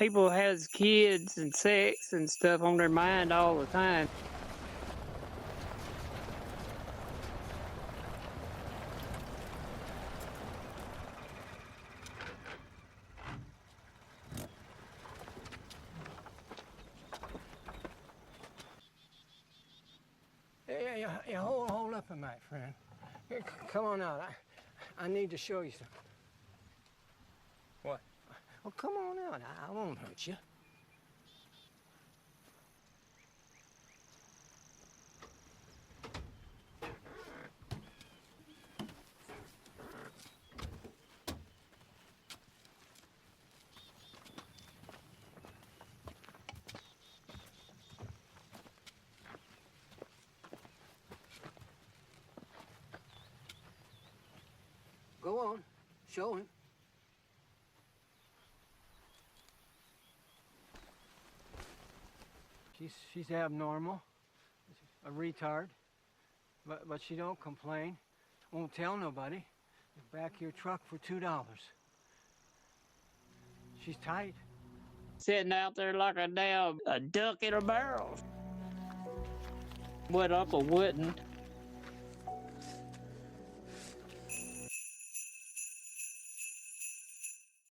people has kids and sex and stuff on their mind all the time. Yeah, hold up a minute, friend. Here, come on out. I need to show you something. What? Well, come on out. I won't hurt you. Go on, show him. She's abnormal, a retard, but she don't complain, won't tell nobody. Back your truck for $2. She's tight. Sitting out there like a duck in a barrel. What up or wouldn't.